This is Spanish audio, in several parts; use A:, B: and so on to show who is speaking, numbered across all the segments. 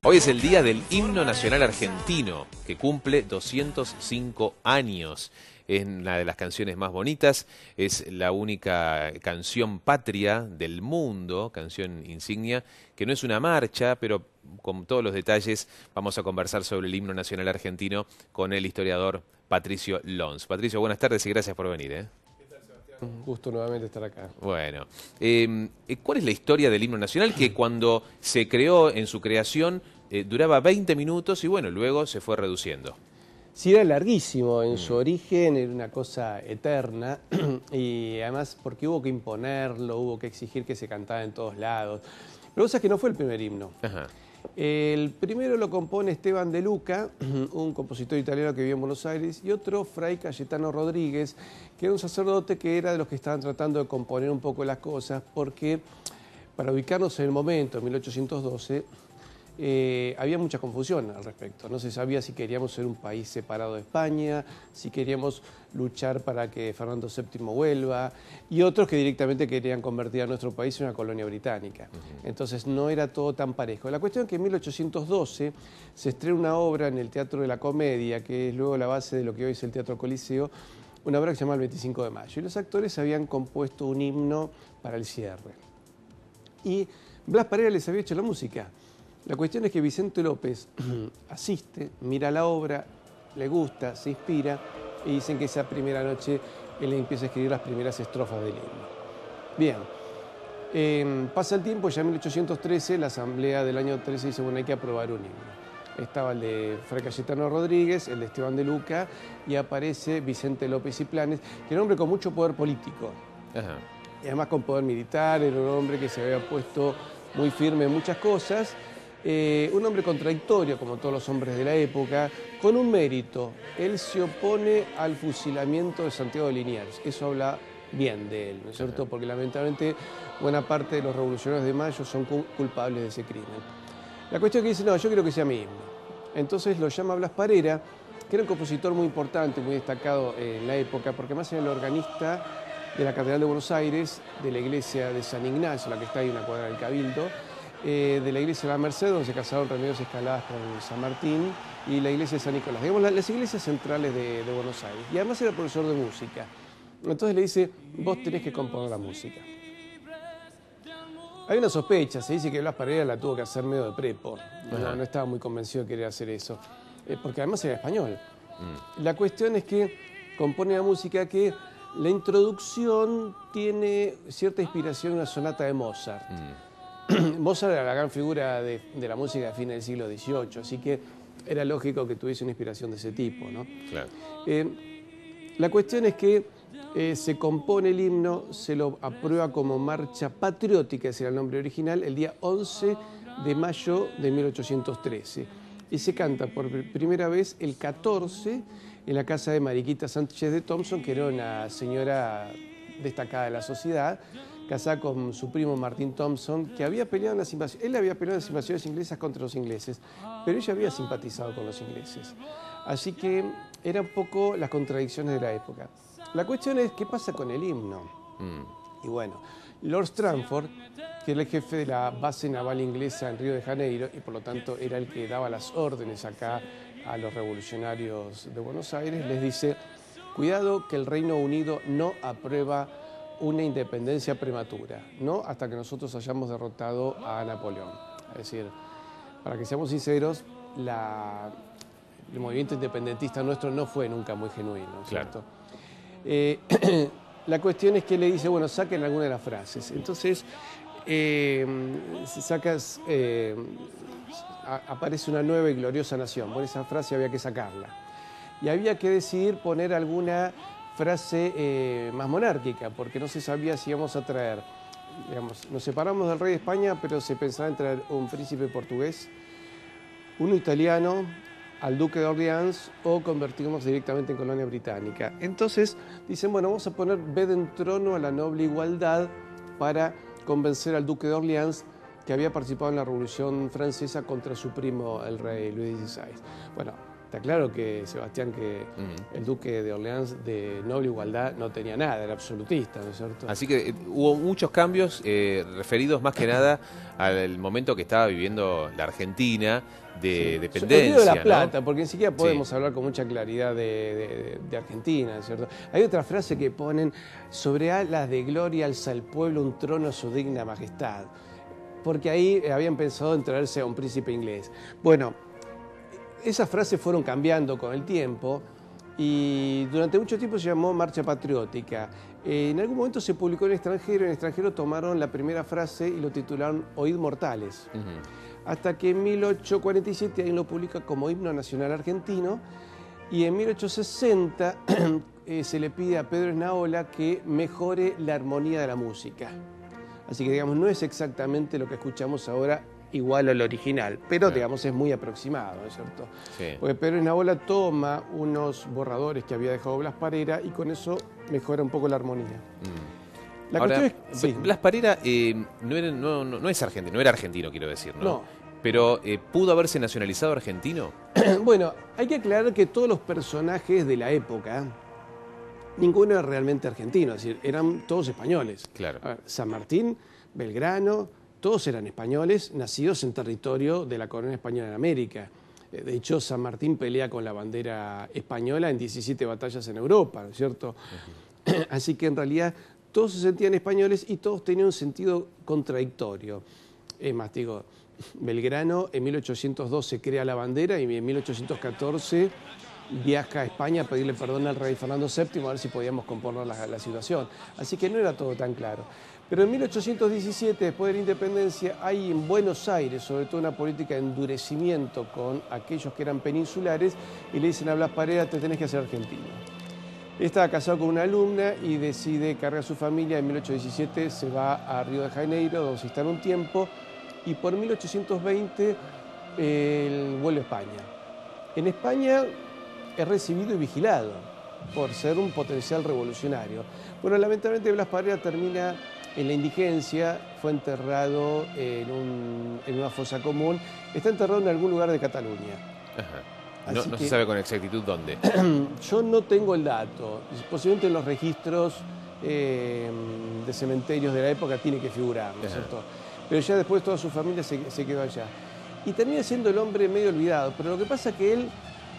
A: Hoy es el día del himno nacional argentino, que cumple 205 años. Es una de las canciones más bonitas, es la única canción patria del mundo, canción insignia, que no es una marcha, pero con todos los detalles vamos a conversar sobre el himno nacional argentino con el historiador Patricio Lons. Patricio, buenas tardes y gracias por venir.
B: Un gusto nuevamente estar acá.
A: Bueno, ¿cuál es la historia del himno nacional que cuando se creó en su creación duraba 20 minutos y bueno, luego se fue reduciendo?
B: Sí, era larguísimo, en su origen era una cosa eterna y además porque hubo que imponerlo, hubo que exigir que se cantara en todos lados. Pero vos sabés que no fue el primer himno.
A: Ajá.
B: El primero lo compone Esteban de Luca, un compositor italiano que vivía en Buenos Aires, y otro, Fray Cayetano Rodríguez, que era un sacerdote que era de los que estaban tratando de componer un poco las cosas, porque para ubicarnos en el momento, en 1812, había mucha confusión al respecto. No se sabía si queríamos ser un país separado de España, si queríamos luchar para que Fernando VII vuelva, y otros que directamente querían convertir a nuestro país en una colonia británica. Entonces no era todo tan parejo. La cuestión es que en 1812 se estrena una obra en el Teatro de la Comedia, que es luego la base de lo que hoy es el Teatro Coliseo, una obra que se llama El 25 de Mayo. Y los actores habían compuesto un himno para el cierre. Y Blas Parera les había hecho la música. La cuestión es que Vicente López asiste, mira la obra, le gusta, se inspira y dicen que esa primera noche él empieza a escribir las primeras estrofas del himno. Bien, pasa el tiempo, ya en 1813 la asamblea del año 13 dice, bueno, hay que aprobar un himno. Estaba el de Fray Cayetano Rodríguez, el de Esteban de Luca y aparece Vicente López y Planes, que era un hombre con mucho poder político.
A: Ajá.
B: Y además con poder militar, era un hombre que se había puesto muy firme en muchas cosas. Un hombre contradictorio, como todos los hombres de la época, con un mérito. Él se opone al fusilamiento de Santiago de Liniers. Eso habla bien de él, ¿no es cierto? Porque lamentablemente buena parte de los revolucionarios de Mayo son culpables de ese crimen. La cuestión es que dice, no, yo quiero que sea mi himno. Entonces lo llama Blas Parera, que era un compositor muy importante, muy destacado en la época, porque además era el organista de la Catedral de Buenos Aires, de la iglesia de San Ignacio, la que está ahí en la cuadra del Cabildo, de la iglesia de la Merced, donde se casaron Remedios Escaladas con San Martín, y la iglesia de San Nicolás, digamos las iglesias centrales de Buenos Aires. Y además era profesor de música. Entonces le dice, vos tenés que componer la música. Hay una sospecha, se dice que Blas Parera la tuvo que hacer medio de prepo. No estaba muy convencido de querer hacer eso, porque además era español. La cuestión es que compone la música que la introducción tiene cierta inspiración en una sonata de Mozart. Mozart era la gran figura de la música de fines del siglo XVIII, así que era lógico que tuviese una inspiración de ese tipo, ¿no?
A: Claro.
B: La cuestión es que se compone el himno, se lo aprueba como marcha patriótica, ese era el nombre original, el día 11 de mayo de 1813. Y se canta por primera vez el 14 en la casa de Mariquita Sánchez de Thompson, que era una señora destacada de la sociedad, casada con su primo Martín Thompson, que había peleado en las invasiones. Él había peleado en las invasiones inglesas contra los ingleses, pero ella había simpatizado con los ingleses. Así que eran un poco las contradicciones de la época. La cuestión es, ¿qué pasa con el himno? Y bueno, Lord Stranford, que era el jefe de la base naval inglesa en Río de Janeiro, y por lo tanto era el que daba las órdenes acá a los revolucionarios de Buenos Aires, les dice, cuidado que el Reino Unido no aprueba una independencia prematura, no hasta que nosotros hayamos derrotado a Napoleón. Es decir, para que seamos sinceros, el movimiento independentista nuestro no fue nunca muy genuino, ¿no es cierto? La cuestión es que le dice, bueno, saquen alguna de las frases. Entonces, aparece una nueva y gloriosa nación. Bueno, esa frase había que sacarla. Y había que decidir poner alguna frase más monárquica, porque no se sabía si íbamos a traer, digamos, nos separamos del rey de España, pero se pensaba en traer un príncipe portugués, uno italiano, al duque de Orleans, o convertirnos directamente en colonia británica. Entonces dicen, bueno, vamos a poner ved en trono a la noble igualdad para convencer al duque de Orleans, que había participado en la Revolución Francesa contra su primo, el rey Luis XVI. Bueno, Está claro que Sebastián, que el duque de Orleans de noble igualdad no tenía nada, era absolutista, ¿no es cierto?
A: Así que hubo muchos cambios referidos más que nada al momento que estaba viviendo la Argentina de dependencia.
B: El Río de la
A: ¿no?
B: Plata, porque ni siquiera podemos hablar con mucha claridad de Argentina, ¿no es cierto? Hay otra frase que ponen: sobre alas de gloria alza el pueblo un trono a su digna majestad, porque ahí habían pensado en traerse a un príncipe inglés. Bueno, esas frases fueron cambiando con el tiempo y durante mucho tiempo se llamó Marcha Patriótica. En algún momento se publicó en extranjero tomaron la primera frase y lo titularon Oíd Mortales. Hasta que en 1847 alguien lo publica como Himno Nacional Argentino y en 1860 se le pide a Pedro Esnaola que mejore la armonía de la música. Así que, digamos, no es exactamente lo que escuchamos ahora igual al original, pero, digamos, es muy aproximado, ¿no es cierto?
A: Sí.
B: Porque Pedro Esnaola toma unos borradores que había dejado Blas Parera y con eso mejora un poco la armonía. La
A: Ahora,
B: cuestión es, sí.
A: Blas Parera no es argentino, no era argentino, quiero decir, ¿no?
B: No.
A: Pero ¿pudo haberse nacionalizado argentino?
B: Bueno, hay que aclarar que todos los personajes de la época, ninguno era realmente argentino, es decir, eran todos españoles.
A: Claro.
B: A ver, San Martín, Belgrano, todos eran españoles nacidos en territorio de la corona española en América. De hecho, San Martín pelea con la bandera española en 17 batallas en Europa, ¿no es cierto? Así que en realidad todos se sentían españoles y todos tenían un sentido contradictorio. Es más, digo, Belgrano en 1802 se crea la bandera y en 1814 viaja a España a pedirle perdón al rey Fernando VII a ver si podíamos componer la situación. Así que no era todo tan claro. Pero en 1817, después de la independencia, hay en Buenos Aires, sobre todo, una política de endurecimiento con aquellos que eran peninsulares y le dicen a Blas Parera: te tenés que hacer argentino. Estaba casado con una alumna y decide cargar a su familia. En 1817 se va a Río de Janeiro, donde se está un tiempo, y por 1820 él vuelve a España. En España es recibido y vigilado por ser un potencial revolucionario. Bueno, lamentablemente Blas Parera termina en la indigencia, fue enterrado en una fosa común, está enterrado en algún lugar de Cataluña.
A: Ajá. No se sabe con exactitud dónde.
B: Yo no tengo el dato, posiblemente en los registros de cementerios de la época tiene que figurar, ¿no es cierto? Pero ya después toda su familia se quedó allá. Y termina siendo el hombre medio olvidado, pero lo que pasa es que él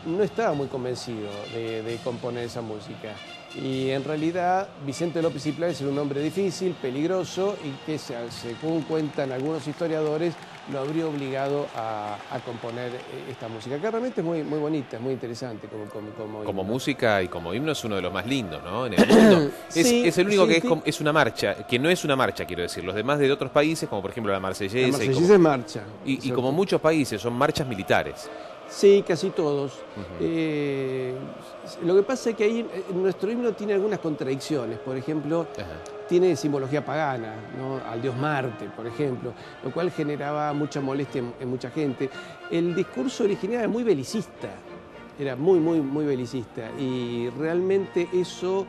B: no estaba muy convencido de componer esa música. Y en realidad Vicente López y Planes era un hombre difícil, peligroso, y que, según cuentan algunos historiadores, lo habría obligado a componer esta música, que realmente es muy, muy bonita, es muy interesante
A: como música y como himno es uno de los más lindos, ¿no? En el mundo. Es el único que es una marcha, que no es una marcha, quiero decir. Los demás de otros países, como por ejemplo la Marsellesa.
B: La Marsellesa es marcha.
A: Y como muchos países, son marchas militares.
B: Sí, casi todos. Lo que pasa es que ahí nuestro himno tiene algunas contradicciones. Por ejemplo, tiene simbología pagana, ¿no? Al dios Marte, por ejemplo, lo cual generaba mucha molestia en mucha gente. El discurso original era muy belicista, era muy, muy, muy belicista, y realmente eso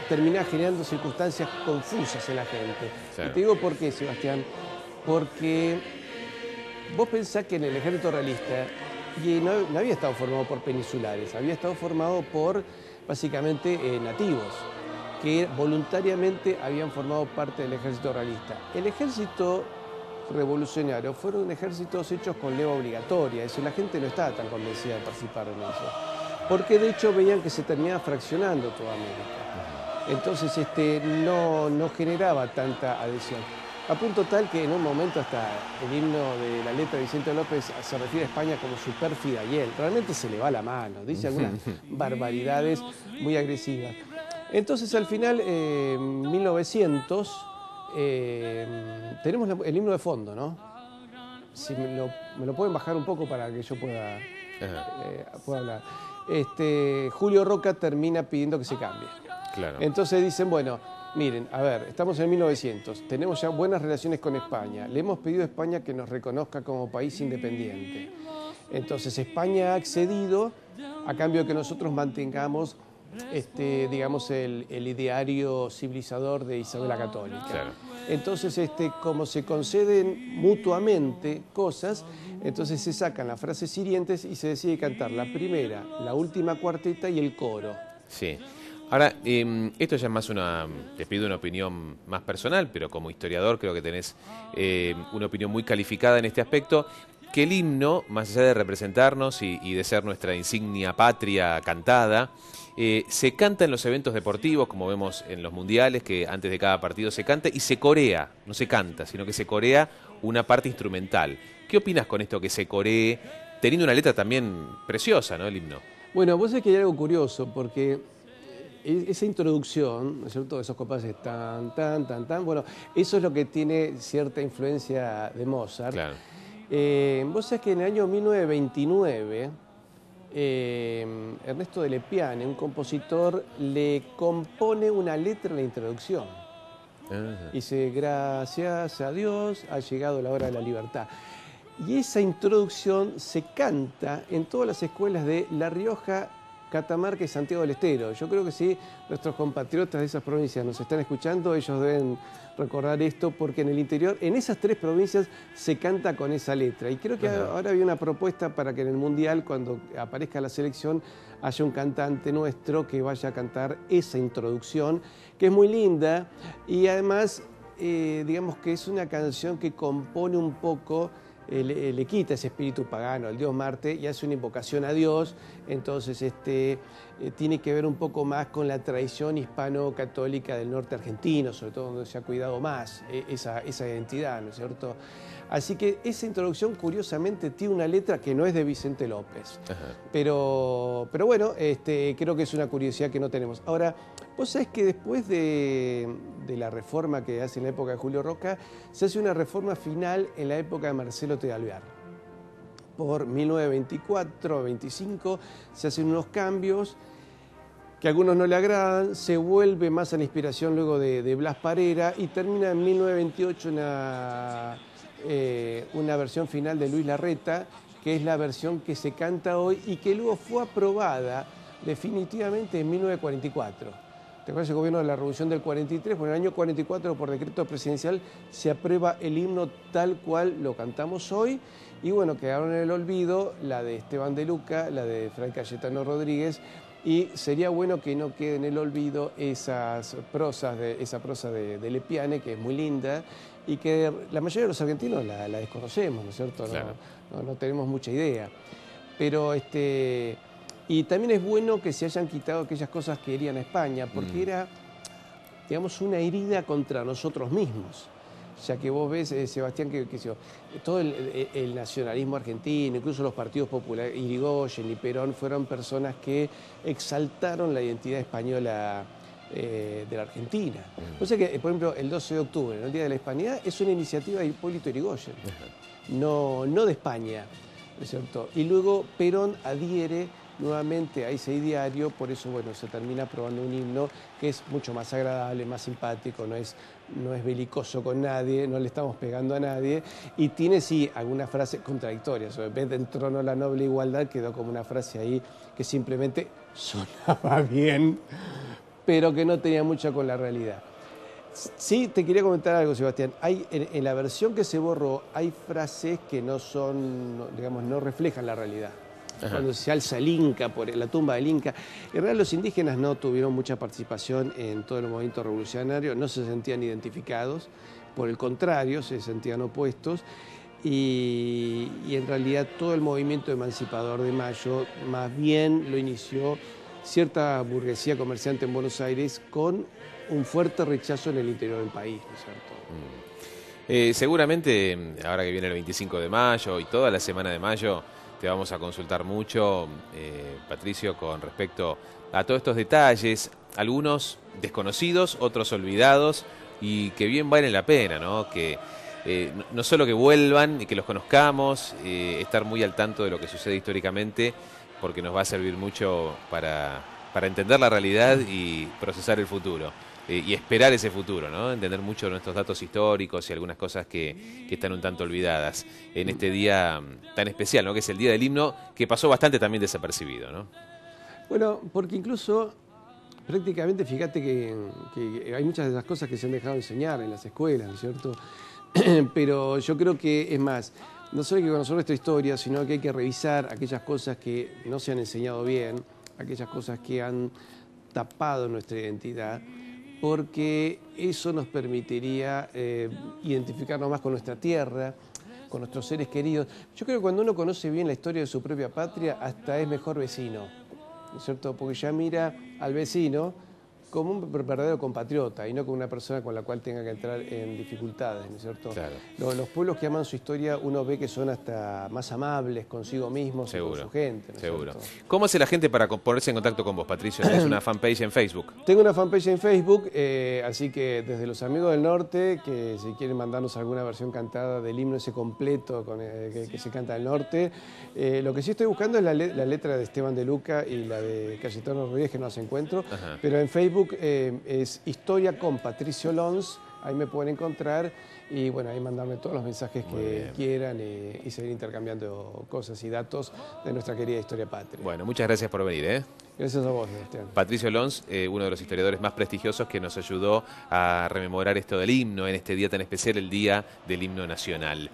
B: terminaba generando circunstancias confusas en la gente.
A: Claro.
B: Y te digo por qué, Sebastián, porque vos pensás que en el ejército realista no había estado formado por peninsulares, había estado formado por básicamente nativos, que voluntariamente habían formado parte del ejército realista. El ejército revolucionario fueron ejércitos hechos con leva obligatoria, es decir, la gente no estaba tan convencida de participar en eso, porque de hecho veían que se terminaba fraccionando toda América. Entonces no generaba tanta adhesión. A punto tal que en un momento hasta el himno de la letra de Vicente López se refiere a España como su pérfida y él. Realmente se le va la mano, dice algunas barbaridades muy agresivas. Entonces al final, en 1900, tenemos el himno de fondo, ¿no? Si me lo pueden bajar un poco para que yo pueda hablar. Julio Roca termina pidiendo que se cambie.
A: Claro.
B: Entonces dicen, bueno, miren, a ver, estamos en 1900, tenemos ya buenas relaciones con España, le hemos pedido a España que nos reconozca como país independiente. Entonces España ha accedido a cambio de que nosotros mantengamos, digamos, el ideario civilizador de Isabel la Católica.
A: Claro.
B: Entonces, como se conceden mutuamente cosas, entonces se sacan las frases hirientes y se decide cantar la primera, la última cuarteta y el coro.
A: Sí. Ahora, esto ya es más te pido una opinión más personal, pero como historiador creo que tenés una opinión muy calificada en este aspecto, que el himno, más allá de representarnos y de ser nuestra insignia patria cantada, se canta en los eventos deportivos, como vemos en los mundiales, que antes de cada partido se canta, y se corea, no se canta, sino que se corea una parte instrumental. ¿Qué opinas con esto que se coree, teniendo una letra también preciosa, ¿no? El himno.
B: Bueno, vos sabés que hay algo curioso, porque esa introducción, ¿no es cierto? Esos compases tan, tan, tan, tan, bueno, eso es lo que tiene cierta influencia de Mozart.
A: Claro.
B: Vos sabés que en el año 1929, Ernesto de Lepiane, un compositor, le compone una letra en la introducción. Dice, gracias a Dios ha llegado la hora de la libertad. Y esa introducción se canta en todas las escuelas de La Rioja, Catamarca y Santiago del Estero. Yo creo que si nuestros compatriotas de esas provincias nos están escuchando, ellos deben recordar esto, porque en el interior, en esas tres provincias, se canta con esa letra. Y creo que ahora había una propuesta para que en el Mundial, cuando aparezca la selección, haya un cantante nuestro que vaya a cantar esa introducción, que es muy linda, y además, digamos que es una canción que compone un poco, le quita ese espíritu pagano al dios Marte y hace una invocación a Dios. Entonces tiene que ver un poco más con la tradición hispano-católica del norte argentino, sobre todo donde se ha cuidado más esa identidad, ¿no es cierto? Así que esa introducción, curiosamente, tiene una letra que no es de Vicente López. Pero bueno, creo que es una curiosidad que no tenemos. Ahora, vos sabés que después de la reforma que hace en la época de Julio Roca, se hace una reforma final en la época de Marcelo T. de Alvear. Por 1924-25 se hacen unos cambios que a algunos no le agradan, se vuelve más a la inspiración luego de Blas Parera y termina en 1928 una versión final de Luis Larreta, que es la versión que se canta hoy y que luego fue aprobada definitivamente en 1944. ¿Te acuerdas? El gobierno de la Revolución del 43, por el año 44, por decreto presidencial, se aprueba el himno tal cual lo cantamos hoy. Y bueno, quedaron en el olvido la de Esteban de Luca, la de Fray Cayetano Rodríguez, y sería bueno que no quede en el olvido esa prosa de Lepiane, que es muy linda, y que la mayoría de los argentinos la desconocemos, ¿no es cierto? Claro. No tenemos mucha idea. Pero y también es bueno que se hayan quitado aquellas cosas que herían a España, porque era, digamos, una herida contra nosotros mismos. Ya que vos ves, Sebastián, que todo el nacionalismo argentino, incluso los partidos populares, Irigoyen y Perón, fueron personas que exaltaron la identidad española de la Argentina. O sea que, por ejemplo, el 12 de octubre, el Día de la Hispanidad, es una iniciativa de Hipólito Yrigoyen, no de España, ¿no es cierto? Y luego Perón adhiere nuevamente a ese ideario, por eso bueno, se termina aprobando un himno que es mucho más agradable, más simpático, no es belicoso con nadie, no le estamos pegando a nadie, y tiene sí algunas frases contradictorias. En vez de "en trono la noble igualdad", quedó como una frase ahí que simplemente sonaba bien, pero que no tenía mucho con la realidad. Sí, te quería comentar algo, Sebastián. En la versión que se borró hay frases que no reflejan la realidad. Cuando se alza el Inca, por la tumba del Inca. En realidad los indígenas no tuvieron mucha participación en todo el movimiento revolucionario, no se sentían identificados, por el contrario, se sentían opuestos. Y en realidad todo el movimiento emancipador de Mayo más bien lo inició cierta burguesía comerciante en Buenos Aires con un fuerte rechazo en el interior del país, ¿no es cierto?
A: Seguramente, ahora que viene el 25 de mayo y toda la semana de mayo, te vamos a consultar mucho, Patricio, con respecto a todos estos detalles, algunos desconocidos, otros olvidados, y que bien valen la pena, ¿no? Que no solo que vuelvan y que los conozcamos, estar muy al tanto de lo que sucede históricamente, porque nos va a servir mucho para entender la realidad y procesar el futuro. Y esperar ese futuro, ¿no? Entender mucho de nuestros datos históricos y algunas cosas que están un tanto olvidadas en este día tan especial, ¿no? Que es el Día del Himno, que pasó bastante también desapercibido, ¿no?
B: Bueno, porque incluso prácticamente fíjate que hay muchas de esas cosas que se han dejado de enseñar en las escuelas, ¿no es cierto? Pero yo creo que es más, no solo hay que conocer nuestra historia, sino que hay que revisar aquellas cosas que no se han enseñado bien, aquellas cosas que han tapado nuestra identidad, porque eso nos permitiría identificarnos más con nuestra tierra, con nuestros seres queridos. Yo creo que cuando uno conoce bien la historia de su propia patria, hasta es mejor vecino, ¿no es cierto? Porque ya mira al vecino como un verdadero compatriota y no como una persona con la cual tenga que entrar en dificultades, ¿no es cierto?
A: Claro.
B: Los pueblos que aman su historia, uno ve que son hasta más amables consigo mismos y con su gente, ¿no es
A: Seguro.
B: cierto?
A: ¿Cómo hace la gente para ponerse en contacto con vos, Patricio? ¿Tenés una fanpage en Facebook?
B: Tengo una fanpage en Facebook, así que desde los amigos del norte, que si quieren mandarnos alguna versión cantada del himno ese completo que se canta al norte, lo que sí estoy buscando es la letra de Esteban de Luca y la de Cayetano Rodríguez, que no las encuentro, pero en Facebook es Historia con Patricio Lons, ahí me pueden encontrar y bueno, ahí mandarme todos los mensajes que quieran y seguir intercambiando cosas y datos de nuestra querida historia patria.
A: Bueno, muchas gracias por venir, ¿eh?
B: Gracias a vos, Sebastián.
A: Patricio Lons, uno de los historiadores más prestigiosos que nos ayudó a rememorar esto del himno en este día tan especial, el Día del Himno Nacional.